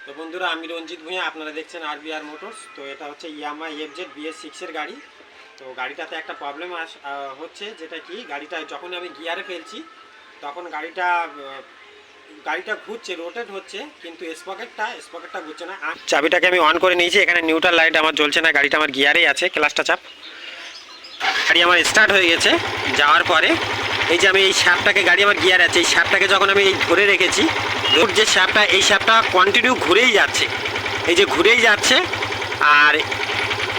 তো বন্ধুরা, আমি রঞ্জিত ভূঁইয়া, আপনারা দেখছেন আরবিআর মোটরস। তো এটা হচ্ছে ইয়ামাহা এফজেড BS6 এর গাড়ি। তো গাড়িটাতে একটা প্রবলেম হচ্ছে, যেটা কি গাড়িটা যখন আমি গিয়ারে ফেলছি তখন গাড়িটা ঘুরছে, রোটেট হচ্ছে, কিন্তু স্পকেটটা ঘুরছে না। চাবিটাকে আমি অন করে নিয়েছি, এখানে নিউট্রাল লাইট আমার জ্বলছে না, গাড়িটা আমার গিয়ারেই আছে, ক্লাচটা চাপ। গাড়ি আমার স্টার্ট হয়ে গেছে। যাওয়ার পরে এই যে আমি এই শ্যাফটাকে, গাড়ি আমার গিয়ার আছে, এই শ্যাফটাকে যখন আমি এই ধরে রেখেছি, রোড যে শ্যাফটা, এই শ্যাফটা কন্টিনিউ ঘুরেই যাচ্ছে, এই যে ঘুরেই যাচ্ছে, আর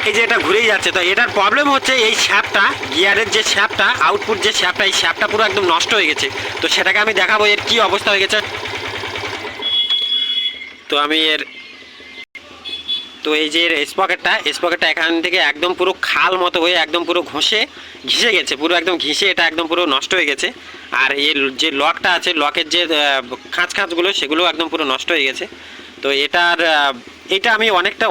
এই যে এটা ঘুরেই যাচ্ছে। তো এটার প্রবলেম হচ্ছে এই শ্যাফটা, গিয়ারের যে শ্যাফটা, আউটপুট যে শ্যাফটা, এই শ্যাফটা পুরো একদম নষ্ট হয়ে গেছে। তো সেটাকে আমি দেখাবো এর কি অবস্থা হয়ে গেছে। তো আমি এর তো এই যে স্পকেটটা এখান থেকে একদম পুরো খাল মতো হয়ে একদম পুরো ঘিসে গেছে, পুরো একদম ঘিসে এটা একদম পুরো নষ্ট হয়ে গেছে। আর এর যে লকটা আছে, লকের যে খাঁচগুলো, সেগুলো একদম পুরো নষ্ট হয়ে গেছে। তো এটা আমি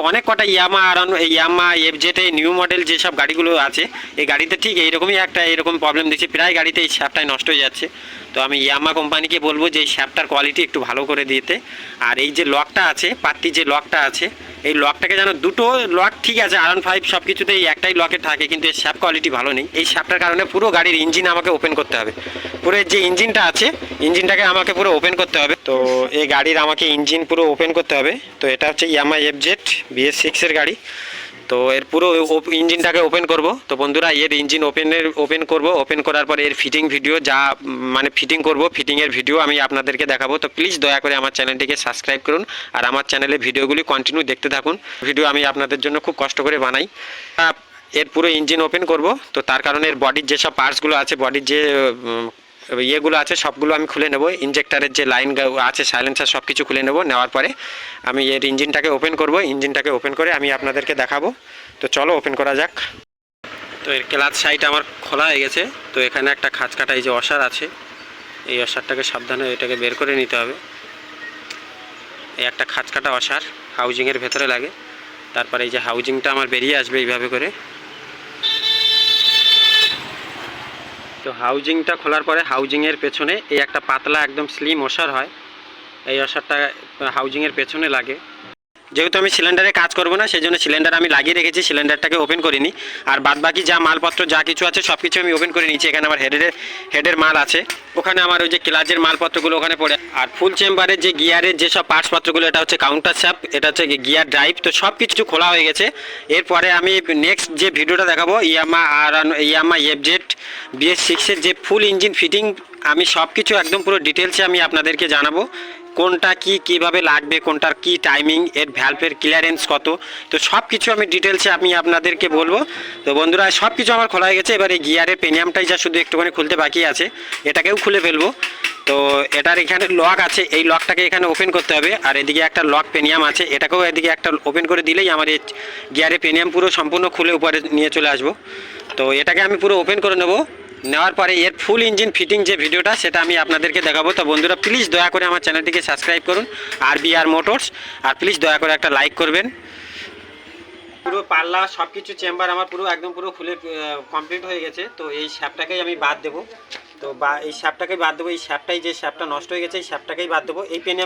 অনেক কটা ইয়ামা এফজেড নিউ মডেল যেসব গাড়িগুলো আছে, এই গাড়িতে ঠিক এইরকমই এরকম প্রবলেম দেখছি, প্রায় গাড়িতে এই শ্যাপটাই নষ্ট হয়ে যাচ্ছে। তো আমি ইয়ামা কোম্পানিকে বলবো যে এই শ্যাপটার কোয়ালিটি একটু ভালো করে দিতে। আর এই যে লকটা আছে, পাত্তি যে লকটা আছে, এই লকটাকে যেন, দুটো লক ঠিক আছে R15 সব কিছুতে এই একটাই লকে থাকে, কিন্তু এর শ্যাপ কোয়ালিটি ভালো নেই। এই শ্যাপটার কারণে পুরো গাড়ির ইঞ্জিন আমাকে ওপেন করতে হবে, পুরো যে ইঞ্জিনটা আছে, ইঞ্জিনটাকে আমাকে পুরো ওপেন করতে হবে। তো এই গাড়ির আমাকে ইঞ্জিন পুরো ওপেন করতে হবে। তো এটা হচ্ছে ইয়ামাহা এফজেড BS6 এর গাড়ি। তো এর পুরো ইঞ্জিনটাকে ওপেন করব। তো বন্ধুরা, এর ইঞ্জিন ওপেন করব। ওপেন করার পরে এর ফিটিং ভিডিও, যা মানে ফিটিংয়ের ভিডিও আমি আপনাদেরকে দেখাবো। তো প্লিজ দয়া করে আমার চ্যানেলটিকে সাবস্ক্রাইব করুন, আর আমার চ্যানেলে ভিডিওগুলি কন্টিনিউ দেখতে থাকুন। ভিডিও আমি আপনাদের জন্য খুব কষ্ট করে বানাই। এর পুরো ইঞ্জিন ওপেন করব। তো তার কারণে এর বডির যেসব পার্টসগুলো আছে, বডির যে ইয়েগুলো আছে, সবগুলো আমি খুলে নেব। ইঞ্জেক্টারের যে লাইন আছে, সাইলেন্সার, সব কিছু খুলে নেওয়ার পরে আমি এর ইঞ্জিনটাকে ওপেন করব। ইঞ্জিনটাকে ওপেন করে আমি আপনাদেরকে দেখাবো। তো চলো ওপেন করা যাক। তো এর ক্লাচ সাইড আমার খোলা হয়ে গেছে। তো এখানে একটা খাঁচ কাটা এই যে অসার আছে, এই অসারটাকে সাবধানে এটাকে বের করে নিতে হবে। এই একটা খাঁচ কাটা অসার হাউজিংয়ের ভেতরে লাগে। তারপরে এই যে হাউজিংটা আমার বেরিয়ে আসবে এইভাবে করে। তো হাউজিংটা খোলার পরে হাউজিংয়ের পেছনে এই একটা পাতলা একদম স্লিম ওসার হয়, এই ওসারটা হাউজিংয়ের পেছনে লাগে। যেহেতু আমি সিলিন্ডারে কাজ করব না, সেই জন্য সিলিন্ডার আমি লাগিয়ে রেখেছি, সিলিন্ডারটাকে ওপেন করিনি। আর বাদবাকি যা মালপত্র যা কিছু আছে সব কিছু আমি ওপেন করে নিয়েছি। এখানে আমার হেডের মাল আছে, ওখানে আমার ওই যে ক্লাচের মালপত্রগুলো ওখানে পড়ে। আর ফুল চেম্বারের যে গিয়ারের যেসব পার্টসপত্রগুলো, এটা হচ্ছে কাউন্টার শ্যাফট, এটা হচ্ছে গিয়ার ড্রাইভ। তো সব কিছু খোলা হয়ে গেছে। এরপরে আমি নেক্সট যে ভিডিওটা দেখাবো, ইয়ামাহা এফজেড BS6 এর যে ফুল ইঞ্জিন ফিটিং, আমি সব কিছু একদম পুরো ডিটেলসে আমি আপনাদেরকে জানাবো। কোনটা কীভাবে লাগবে, কোনটার কি টাইমিং, এর ভ্যালভের ক্লিয়ারেন্স কত, তো সব কিছু আমি ডিটেলসে আমি আপনাদেরকে বলবো। তো বন্ধুরা, সব কিছু আমার খোলা হয়ে গেছে। এবার এই গিয়ারের পেনিয়ামটাই যা শুধু একটুখানি খুলতে বাকি আছে, এটাকেও খুলে ফেলবো। তো এটার এখানে লক আছে, এই লকটাকে এখানে ওপেন করতে হবে। আর এদিকে একটা লক পেনিয়াম আছে, এটাকেও এদিকে একটা ওপেন করে দিলেই আমার এই গিয়ারের পেনিয়াম পুরো সম্পূর্ণ খুলে উপরে নিয়ে চলে আসবো। তো এটাকে আমি পুরো ওপেন করে নেওয়ার পরে এর ফুল ইঞ্জিন ফিটিং যে ভিডিওটা, সেটা আমি আপনাদেরকে দেখাবো। তো বন্ধুরা, প্লিজ দয়া করে আমার চ্যানেলটিকে সাবস্ক্রাইব করুন, আরবিআর মোটরস। আর প্লিজ দয়া করে একটা লাইক করবেন। পুরো পাল্লা সব কিছু চেম্বার আমার পুরো একদম পুরো খুলে কমপ্লিট হয়ে গেছে। তো এই শ্যাপটাকেই আমি বাদ দেবো। তো এই শ্যাপটাকেই বাদ দেবো, এই শ্যাপটাই যে শ্যাপটা নষ্ট হয়ে গেছে, এই শ্যাপটাকেই বাদ দেবো। এই পেনে